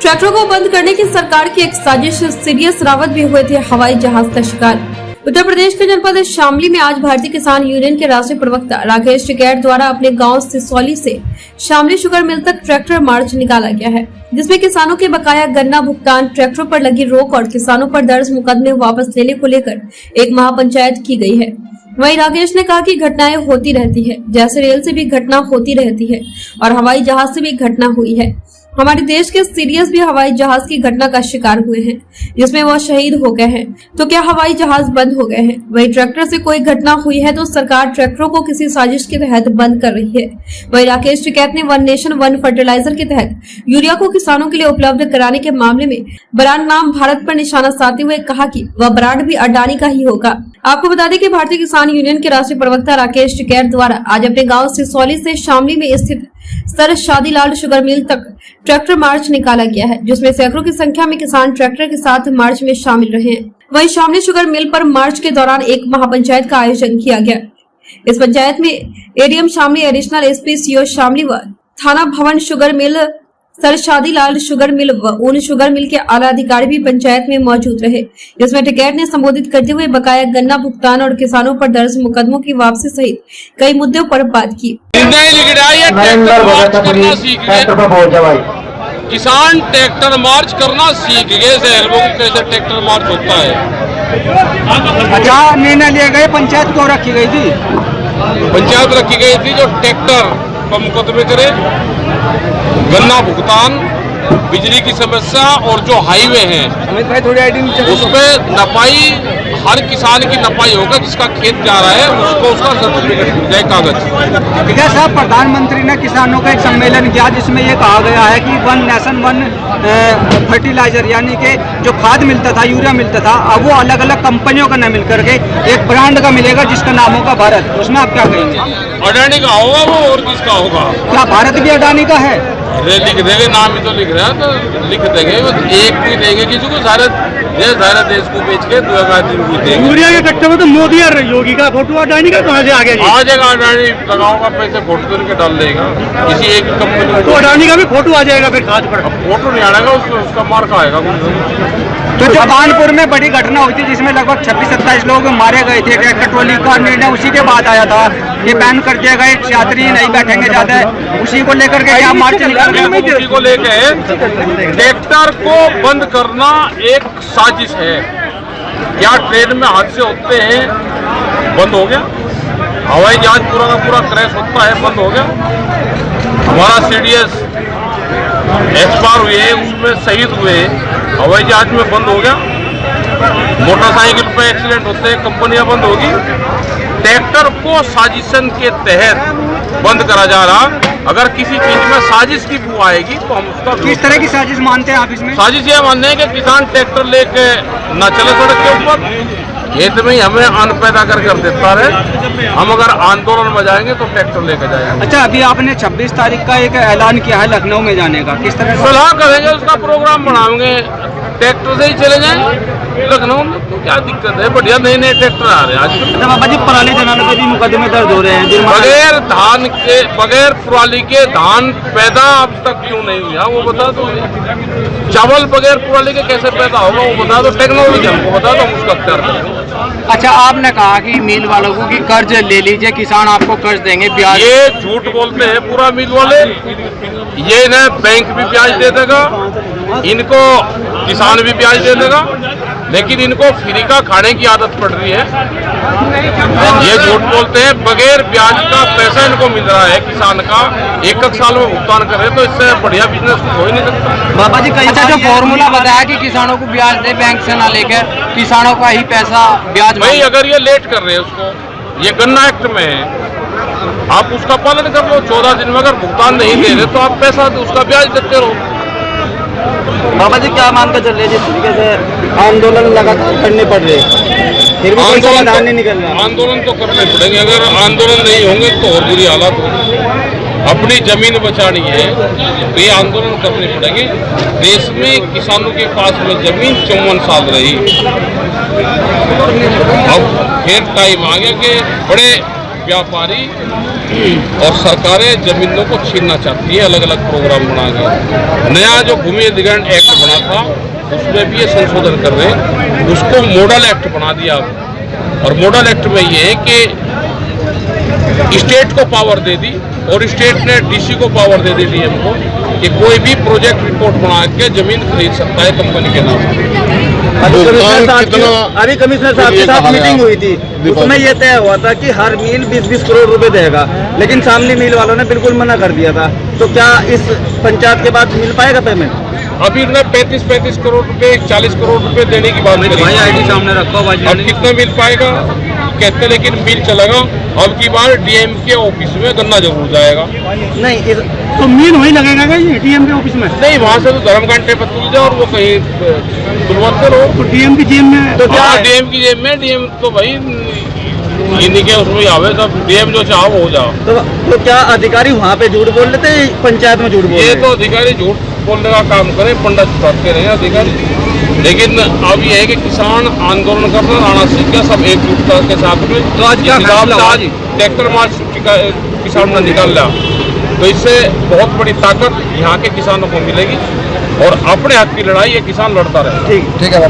ट्रैक्टरों को बंद करने की सरकार की एक साजिश, सीडीएस रावत भी हुए थे हवाई जहाज का शिकार। उत्तर प्रदेश के जनपद शामली में आज भारतीय किसान यूनियन के राष्ट्रीय प्रवक्ता राकेश टिकैत द्वारा अपने गांव सिसौली से शामली शुगर मिल तक ट्रैक्टर मार्च निकाला गया है, जिसमें किसानों के बकाया गन्ना भुगतान, ट्रैक्टरों पर लगी रोक और किसानों पर दर्ज मुकदमे वापस लेने को लेकर एक महापंचायत की गई है। वहीं राकेश ने कहा कि घटनाएं होती रहती है, जैसे रेल से भी घटना होती रहती है और हवाई जहाज से भी घटना हुई है। हमारे देश के सीडीएस भी हवाई जहाज की घटना का शिकार हुए हैं, जिसमें वह शहीद हो गए हैं। तो क्या हवाई जहाज बंद हो गए हैं? वहीं ट्रैक्टर से कोई घटना हुई है तो सरकार ट्रैक्टरों को किसी साजिश के तहत बंद कर रही है। वहीं राकेश टिकैत ने वन नेशन वन फर्टिलाइजर के तहत यूरिया को किसानों के लिए उपलब्ध कराने के मामले में ब्रांड नाम भारत पर निशाना साधते हुए कहा कि वह ब्रांड भी अडानी का ही होगा। आपको बता दें कि भारतीय किसान यूनियन के राष्ट्रीय प्रवक्ता राकेश टिकैत द्वारा आज अपने गांव सिसौली से शामली में स्थित सर शादीलाल शुगर मिल तक ट्रैक्टर मार्च निकाला गया है, जिसमें सैकड़ों की संख्या में किसान ट्रैक्टर के साथ मार्च में शामिल रहे हैं। वहीं शामली शुगर मिल पर मार्च के दौरान एक महापंचायत का आयोजन किया गया। इस पंचायत में ADM Shamli, additional SP CO Shamli व थाना भवन sugar mill, sir Shadilal sugar mill व ऊन शुगर मिल के आला अधिकारी भी पंचायत में मौजूद रहे, जिसमें टिकैत ने संबोधित करते हुए बकाया गन्ना भुगतान और किसानों पर दर्ज मुकदमों की वापसी सहित कई मुद्दों पर बात की। किसान ट्रैक्टर मार्च करना सीख गए, शहर में कैसे ट्रैक्टर मार्च होता है। अच्छा, निर्णय लिए गए, पंचायत को रखी गई थी, पंचायत रखी गई थी जो ट्रैक्टर पर मुकदमे करे, गन्ना भुगतान, बिजली की समस्या और जो हाईवे है उस पर नपाई, हर किसान की नपाई होगा, जिसका खेत जा रहा है उसको उसका सर्टिफिकेट मिल जाए, कागज। ठीक है साहब, प्रधानमंत्री ने किसानों का एक सम्मेलन किया जिसमें ये कहा गया है कि वन नेशन वन फर्टिलाइजर, यानी कि जो खाद मिलता था, यूरिया मिलता था, अब वो अलग अलग कंपनियों का न मिल करके एक ब्रांड का मिलेगा जिसका नाम होगा भारत। उसमें आप क्या कहेंगे? अडानी का होगा वो, और किसका होगा? क्या भारत भी अडानी का है? अरे लिख देंगे, नाम ही तो लिख रहा है, तो लिख देंगे, एक भी देंगे किसी को, सारे देश को बेच के 2 भी देंगे। यूरिया के कट्टे में तो मोदी और योगी का फोटो, अडानी का कहाँ से आ गया? आ जाएगा, अडानी लगाओगा पैसे, फोटो करके डाल देगा किसी एक कंपनी, तो अडानी का भी फोटो आ जाएगा फिर खाद पर। फोटो नहीं आएगा, उसका मार्का आएगा। तो जो कानपुर में बड़ी घटना हुई थी जिसमें लगभग 26-27 लोग मारे गए थे, ट्रैक्टर ट्रॉली का निर्णय उसी के बाद आया था, ये बैन कर दिया गया, यात्री नहीं बैठेंगे ज्यादा, उसी को लेकर के क्या मार्च उसी को लेके ट्रैक्टर को बंद करना एक साजिश है। क्या ट्रेन में हादसे होते हैं, बंद हो गया? हवाई जहाज पूरा का पूरा क्रैश होता है, बंद हो गया? हमारा सीडीएस एक्सपायर हुए, उसमें शहीद हुए, हवाई जहाज में बंद हो गया? मोटरसाइकिल पे एक्सीडेंट होते हैं, कंपनियां बंद होगी? ट्रैक्टर को साजिशन के तहत बंद करा जा रहा। अगर किसी चीज में साजिश की बू आएगी तो हम उसका किस तरह की साजिश मानते हैं आप इसमें? साजिश ये मानते हैं कि किसान ट्रैक्टर लेके न चले सड़क के ऊपर, खेत में ही हमें अन्न पैदा कर देता रहे। हम अगर आंदोलन में जाएंगे तो ट्रैक्टर लेकर जाएंगे। अच्छा, अभी आपने 26 तारीख का एक ऐलान किया है लखनऊ में जाने का, किस तरह सलाह करेंगे, उसका प्रोग्राम बनाएंगे, ट्रैक्टर से ही चले जाएं लखनऊ में, तो क्या दिक्कत है? बढ़िया नए नए ट्रैक्टर आ रहे हैं आजकल। अच्छा बाबा जी, पराली जलाने के भी मुकदमे दर्ज हो रहे हैं, बगैर धान के, बगैर पराली के धान पैदा अब तक क्यों नहीं हुआ वो बता दो। चावल बगैर पराली के कैसे पैदा होगा वो बता दो, टेक्नोलॉजी हमको बता दो, हम उसका अख्तियार करेंगे। अच्छा, आपने कहा कि मिल वालों को कि कर्ज ले लीजिए, किसान आपको कर्ज देंगे ब्याज। ये झूठ बोलते हैं पूरा मिल वाले, ये न बैंक भी ब्याज दे देगा, इनको किसान भी ब्याज दे देगा, लेकिन इनको फ्री का खाने की आदत पड़ रही है। ये झूठ बोलते हैं, बगैर ब्याज का पैसा इनको मिल रहा है किसान का, 1 साल में भुगतान करे, तो इससे बढ़िया बिजनेस कुछ हो ही नहीं सकता। बाबा जी, अच्छा जो फॉर्मूला बताया कि किसानों को ब्याज दे, बैंक से ना लेकर किसानों का ही पैसा ब्याज। भाई अगर ये लेट कर रहे हैं उसको, ये गन्ना एक्ट में है, आप उसका पालन कर लो। 14 दिन में अगर भुगतान नहीं दे रहे तो आप पैसा उसका ब्याज देते रहो। बाबा जी, क्या मान कर चल रहे, जिस तरीके से आंदोलन लगातार करने पड़ रहे, फिर भी कोई समाधान नहीं निकल रहा? आंदोलन तो करने पड़ेंगे, अगर आंदोलन नहीं होंगे तो और बुरी हालत होगी। अपनी जमीन बचानी है तो ये आंदोलन करने पड़ेंगे। देश में किसानों के पास में जमीन 54 साल रही, अब फिर टाइम आ गया कि बड़े व्यापारी और सरकारें जमीनों को छीनना चाहती है, अलग अलग प्रोग्राम बना के। नया जो भूमि अधिग्रहण एक्ट बना था उसमें भी ये संशोधन कर रहे हैं, उसको मॉडल एक्ट बना दिया। और मॉडल एक्ट में ये है कि स्टेट को पावर दे दी और स्टेट ने डीसी को पावर दे दी, डीएम को, कि कोई भी प्रोजेक्ट रिपोर्ट बना के जमीन खरीद सकता है कंपनी के नाम। अभी कमिश्नर साहब के साथ मीटिंग हुई थी, उसमें यह तय हुआ था कि हर मिल 20-20 करोड़ रुपए देगा, लेकिन शामली मिल वालों ने बिल्कुल मना कर दिया था। तो क्या इस पंचायत के बाद मिल पाएगा पेमेंट? अभी उन्होंने 35 करोड़ रुपए 40 करोड़ रुपए देने की बात करी। भाई आईडी सामने रखो भाई। अब कितना मिल पाएगा कहते, लेकिन मिल चलेगा। अब की बार डीएम के ऑफिस में गन्ना जरूर जाएगा। नहीं तो मिल वही लगेगा डीएम के ऑफिस में? नहीं, वहाँ से तो धर्म घंटे पर तुल जाओ और वो कहीं तुलवाते रहो। तो डीएम की जेब में तो क्या डीएम की जेब में? डीएम तो भाई इन्हीं के उसमें आवे, सब डीएम जो चाहो वो हो जाओ। तो क्या अधिकारी वहाँ पे झूठ बोल लेते हैं, पंचायत में झूठ बोल ये तो अधिकारी झूठ बोलने का काम करें, पंडा छुपाते रहे अधिकारी। लेकिन अब ये है कि किसान आंदोलन कर रहे, राणा सिंह का सब एकजुटता के साथ में। तो आज क्या फैसला हुआ जी? ट्रैक्टर मार्च किसान ने निकाल लिया, तो इससे बहुत बड़ी ताकत यहाँ के किसानों को मिलेगी और अपने हक की लड़ाई ये किसान लड़ता रहे। ठीक है।